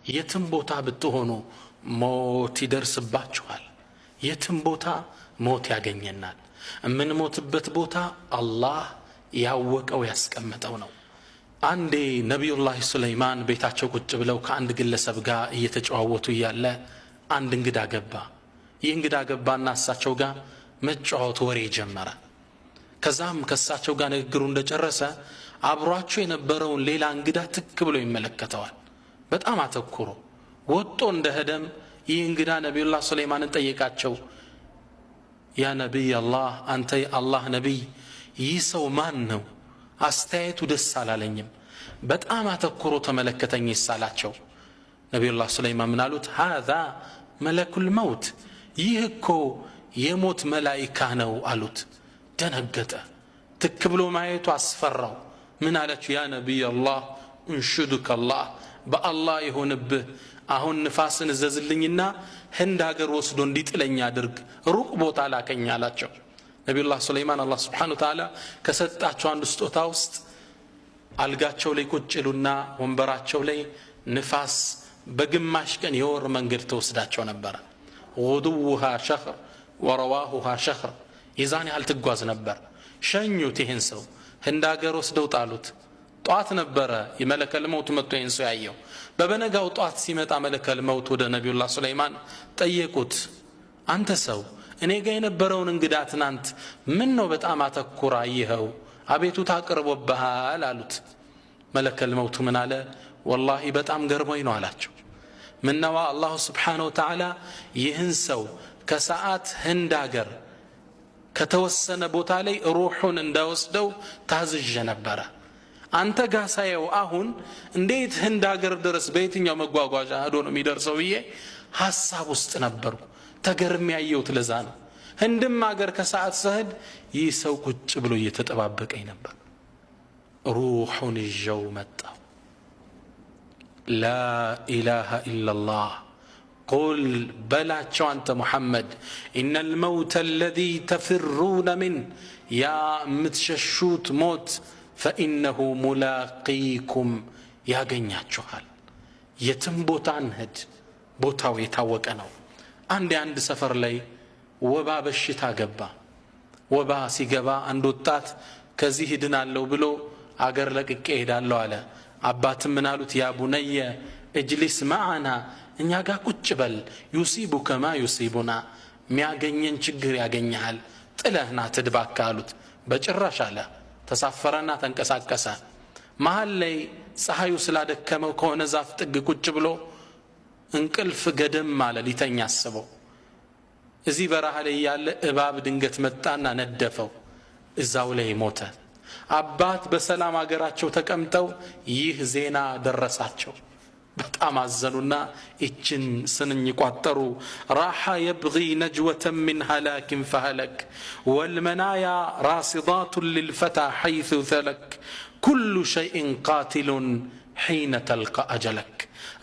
የትም ቦታ ብትሆኑ ሞት ይደርስባችኋል። የትም ቦታ ሞት ያገኘናል። የምንሞትበት ቦታ አላህ ያወቀው ያስቀመጠው ነው። አንዴ ነቢዩላህ ሱለይማን ቤታቸው ቁጭ ብለው ከአንድ ግለሰብ ጋር እየተጨዋወቱ እያለ አንድ እንግዳ ገባ። ይህ እንግዳ ገባና እሳቸው ጋር መጫወት ወሬ ጀመረ። ከዛም ከእሳቸው ጋር ንግግሩ እንደጨረሰ አብሯቸው የነበረውን ሌላ እንግዳ ትክ ብሎ ይመለከተዋል። በጣም አተኩሮ ወጦ እንደሄደም ይህ እንግዳ ነቢዩላህ ሱለይማንን ጠየቃቸው። ያ ነቢይ አላህ፣ አንተ የአላህ ነቢይ፣ ይህ ሰው ማን ነው? አስተያየቱ ደስ አላለኝም። በጣም አተኩሮ ተመለከተኝ ይሳላቸው። ነቢዩላህ ሱለይማን ምን አሉት? ሃዛ መለኩል መውት፣ ይህ እኮ የሞት መላኢካ ነው አሉት። ደነገጠ። ትክ ብሎ ማየቱ አስፈራው። ምን አለችው? ያ ነቢይ አላህ እንሹዱከ አላህ፣ በአላህ የሆንብህ አሁን ንፋስን እዘዝልኝና ህንድ ሀገር ወስዶ እንዲጥለኝ አድርግ፣ ሩቅ ቦታ ላከኝ አላቸው። ነቢዩላህ ሱለይማን አላህ ስብሓነሁ ወተዓላ ከሰጣቸው አንድ ስጦታ ውስጥ አልጋቸው ላይ ቁጭ ይሉና ወንበራቸው ላይ ንፋስ በግማሽ ቀን የወር መንገድ ተወስዳቸው ነበረ። ጉዱውሃ ሸኽር ወረዋሁሃ ሸኽር፣ የዛን ያህል ትጓዝ ነበር። ሸኙት። ይህን ሰው ህንድ ሀገር ወስደው ጣሉት። ጧት ነበረ የመለከል መውት መጥቶ ይህን ሰው ያየው። በበነጋው ጧት ሲመጣ መለከል መውት ወደ ነቢዩላህ ሱለይማን ጠየቁት። አንተ ሰው እኔ ጋር የነበረውን እንግዳ ትናንት ምን ነው በጣም አተኩራ ይኸው አቤቱታ አቅርቦብሃል አሉት። መለከል መውቱ ምን አለ? ወላሂ በጣም ገርሞኝ ነው አላቸው። ምነዋ አላሁ ስብሓነሁ ወተዓላ ይህን ሰው ከሰዓት ህንድ ሀገር ከተወሰነ ቦታ ላይ ሩሑን እንዳወስደው ታዝዤ ነበረ። አንተ ጋር ሳየው አሁን እንዴት ህንድ ሀገር ድረስ በየትኛው መጓጓዣ ሄዶ ነው የሚደርሰው ብዬ ሐሳብ ውስጥ ነበርኩ። ተገርሜ ያየሁት ለዛ ነው። ህንድም ሀገር ከሰዓት ስሄድ ይህ ሰው ቁጭ ብሎ እየተጠባበቀኝ ነበር። ሩሑን ይዤው መጣሁ። ላ ኢላሃ ኢላላህ ቁል በላቸው አንተ ሙሐመድ ኢነ ልመውተ አለዚ ተፍሩነ ምን፣ ያ የምትሸሹት ሞት ፈኢነሁ ሙላቂኩም፣ ያገኛችኋል። የትም ቦታ እንሂድ፣ ቦታው የታወቀ ነው። አንድ ሰፈር ላይ ወባ በሽታ ገባ። ወባ ሲገባ አንድ ወጣት ከዚህ ድናለሁ ብሎ አገር ለቅቄ ሄዳለሁ አለ። አባትም ምን አሉት? ያ ቡነየ እጅሊስ ማዓና፣ እኛ ጋር ቁጭ በል፣ ዩሲቡከ ማ ዩሲቡና፣ የሚያገኘን ችግር ያገኘሃል፣ ጥለህና ትድባካ አሉት። በጭራሽ አለ። ተሳፈረና ተንቀሳቀሰ። መሃል ላይ ፀሐዩ ስላደከመው ከሆነ ዛፍ ጥግ ቁጭ ብሎ እንቅልፍ ገደም አለ። ሊተኛ አስበው። እዚህ በረሃ ላይ ያለ እባብ ድንገት መጣና ነደፈው። እዛው ላይ ሞተ። አባት በሰላም አገራቸው ተቀምጠው ይህ ዜና ደረሳቸው። በጣም አዘኑና እችን ስንኝ ቋጠሩ። ራሓ የብጊ ነጅወተን ምን ሃላኪን ፈሃለክ ወልመናያ ራሲዳቱን ልልፈታ ሐይث ተለክ ኩሉ ሸይእን ቃትሉን ሒነ ተልቃ አጀለክ።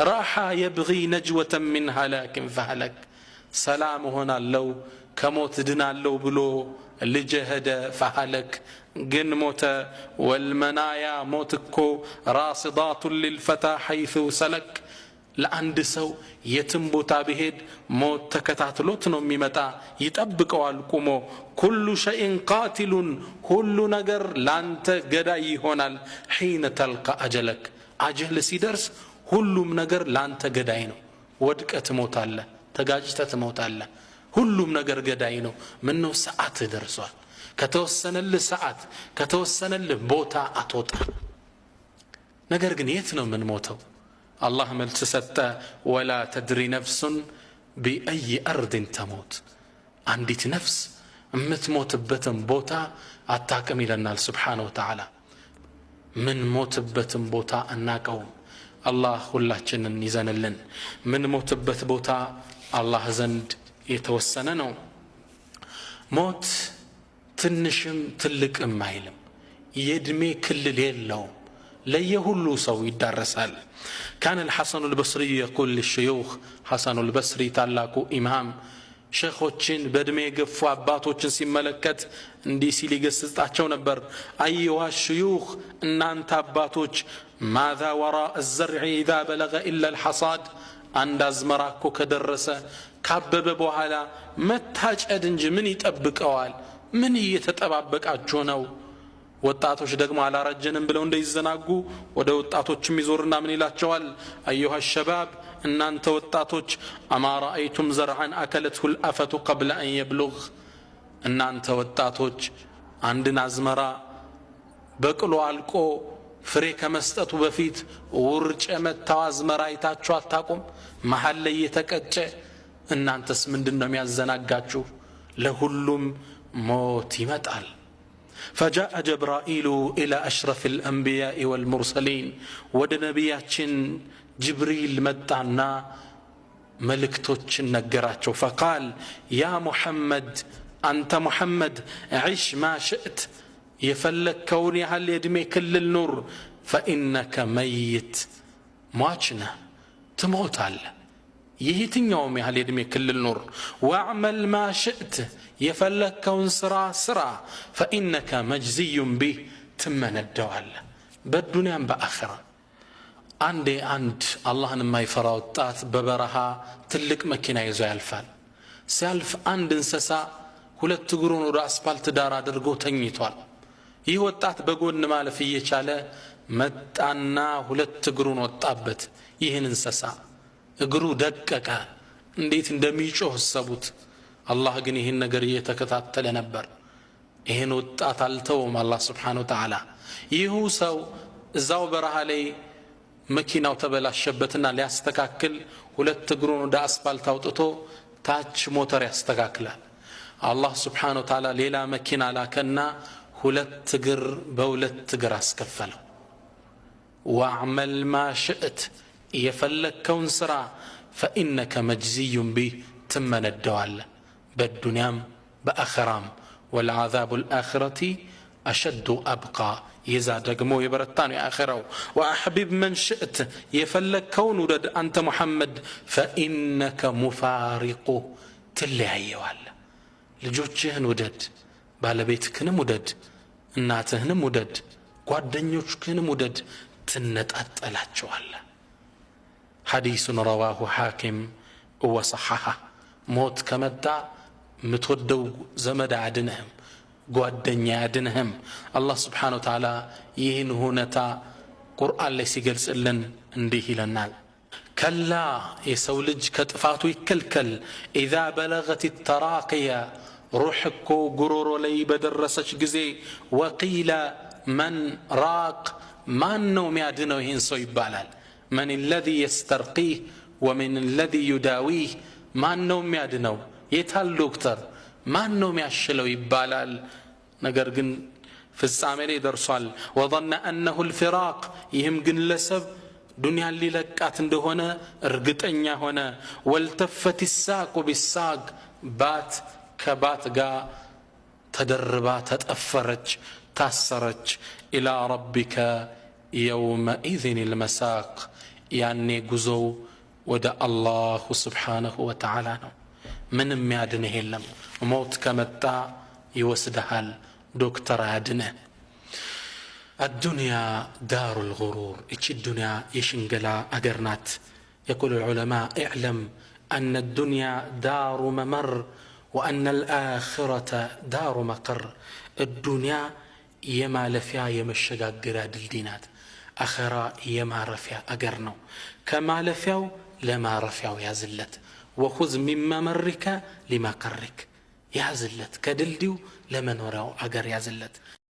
ራሓ የብጊ ነጅወተን ምን ሃላኪን ፈሃለክ፣ ሰላም ሆናለው ከሞት ድናለው ብሎ ልጅ ሄደ። ፈሃለክ ግን ሞተ። ወልመናያ ሞት እኮ ራሲዳቱን ልልፈታ ሐይث ሰለክ፣ ለአንድ ሰው የትም ቦታ ቢሄድ ሞት ተከታትሎት ነው የሚመጣ፣ ይጠብቀዋል ቁሞ። ኩሉ ሸይእን ቃትሉን፣ ሁሉ ነገር ላንተ ገዳይ ይሆናል። ሒነ ተልቃ አጀለክ፣ አጀል ሲደርስ ሁሉም ነገር ላንተ ገዳይ ነው። ወድቀ ትሞታለህ፣ ተጋጭተ ትሞታለህ። ሁሉም ነገር ገዳይ ነው። ምን ነው ሰዓት ደርሷል። ከተወሰነልህ ሰዓት ከተወሰነልህ ቦታ አትወጣ። ነገር ግን የት ነው ምን ሞተው? አላህ መልስ ሰጠ። ወላ ተድሪ ነፍሱን ቢአይ አርድን ተሞት፣ አንዲት ነፍስ የምትሞትበትን ቦታ አታቅም ይለናል ስብሓነሁ ወተዓላ። ምን ሞትበትን ቦታ አናቀውም። አላህ ሁላችንን ይዘንልን። ምን ሞትበት ቦታ አላህ ዘንድ የተወሰነ ነው። ሞት ትንሽም ትልቅም አይልም፣ የእድሜ ክልል የለውም፣ ለየሁሉ ሰው ይዳረሳል። ካነ الحسن البصري يقول للشيوخ، حسن البصري ታላቁ ኢማም ሸኾችን በእድሜ የገፉ አባቶችን ሲመለከት እንዲህ ሲል ይገስጻቸው ነበር። አዩሃ ሽዩኽ እናንተ አባቶች ማዛ ወራء الزرع اذا بلغ الا الحصاد አንድ አዝመራ እኮ ከደረሰ ካበበ በኋላ መታጨድ እንጂ ምን ይጠብቀዋል? ምን እየተጠባበቃችሁ ነው? ወጣቶች ደግሞ አላረጀንም ብለው እንደይዘናጉ ወደ ወጣቶችም ይዞርና ምን ይላቸዋል? አዩሃ الشباب እናንተ ወጣቶች አማ ረአይቱም ዘርዓን አከለትሁ الآفة قبل أن يبلغ እናንተ ወጣቶች አንድን አዝመራ በቅሎ አልቆ ፍሬ ከመስጠቱ በፊት ውርጭ የመታው አዝመራ አይታችሁ አታውቁም? መሃል ላይ የተቀጨ እናንተስ ምንድነው የሚያዘናጋችሁ? ለሁሉም ሞት ይመጣል። فجاء جبرائيل إلى أشرف الأنبياء والمرسلين ወደ ነቢያችን ጅብሪል መጣና መልእክቶችን ነገራቸው። فقال يا محمد أنت محمد عش ما شئت የፈለከውን ያህል የእድሜ ክልል ኑር فإنك ميت ሟችነህ ትሞታለህ። የትኛውም ያህል የእድሜ ክልል ኑር واعمل ما شئت የፈለከውን ስራ فإنك مجزي به ትመነደዋለህ በዱንያም በአኺራ። አንድ አላህን የማይፈራ ወጣት በበረሃ ትልቅ መኪና ይዞ ያልፋል። ሲያልፍ አንድ እንስሳ ሁለት እግሩን ወደ አስፋልት ዳር አድርጎ ተኝቷል። ይህ ወጣት በጎን ማለፍ እየቻለ መጣና ሁለት እግሩን ወጣበት። ይህን እንስሳ እግሩ ደቀቀ። እንዴት እንደሚጮህ ሰቡት። አላህ ግን ይህን ነገር እየተከታተለ ነበር። ይህን ወጣት አልተውም አላህ Subhanahu Wa Ta'ala። ይህ ሰው እዛው በረሃ ላይ መኪናው ተበላሸበትና ሊያስተካክል ሁለት እግሩን ወደ አስፋልት አውጥቶ ታች ሞተር ያስተካክላል። አላህ Subhanahu Wa Ta'ala ሌላ መኪና ላከና ሁለት እግር በሁለት እግር አስከፈለው። واعمل ما شئت የፈለከውን ስራ فإنك مجزي به ትመነደዋለህ በዱንያም በአኺራም والعذاب الآخرة أشد أبقى يزا دقمو يبرتان يا آخره وأحبب من شئت يفلكون ودد أنت محمد فإنك مفارق تلي هيوال لجوجهن ودد بالبيتكن مدد እናትህን ሙደድ ጓደኞችህን ሙደድ ትነጣጣላቸዋለህ። ሐዲሱን ረዋሁ ሐኪም ወሰሐሐ ሞት ከመጣ ምትወደው ዘመድ አድነህም ጓደኛ አድነህም። አላህ Subhanahu Wa Ta'ala ይህን ሁኔታ ቁርአን ላይ ሲገልጽልን እንዲህ ይለናል። ከላ የሰው ልጅ ከጥፋቱ ይከልከል إذا بلغت التراقية روح እኮ ጉሮሮ ላይ በደረሰች ጊዜ وقيل من راق ማን ነው የሚያድነው ይህን ሰው ይባላል። من الذي يسترقيه ومن الذي يداويه ማን ነው የሚያድነው? የታል ዶክተር? ማን ነው የሚያሽለው ይባላል። ነገር ግን ፍጻሜ ላይ ደርሷል። وظن أنه الفراق ይህም ግለሰብ ዱንያን ሊለቃት እንደሆነ እርግጠኛ ሆነ። والتفت الساق بالساق ባት ከባት ጋር ተደርባ ተጠፈረች ታሰረች። إلى ربك يومئذ المساق ያኔ ጉዞው ወደ አላህ Subhanahu Wa Ta'ala ነው። ምንም ያድንህ የለም። ሞት ከመጣ ይወስድሃል፣ ዶክተር አያድንህ። الدنيا دار الغرور እቺ ዱንያ የሽንገላ አገር ናት። يقول العلماء اعلم أن الدنيا دار ممر وأن الآخرة دار مقر الدنيا የማለፊያ የመሸጋገሪያ ድልድይ ናት። አኺራ የማረፊያ አገር ነው። ከማለፊያው ለማረፊያው ያዝለት። وخذ من ممرك لمقرك ያዝለት። ከድልድዩ ለመኖሪያው አገር ያዝለት።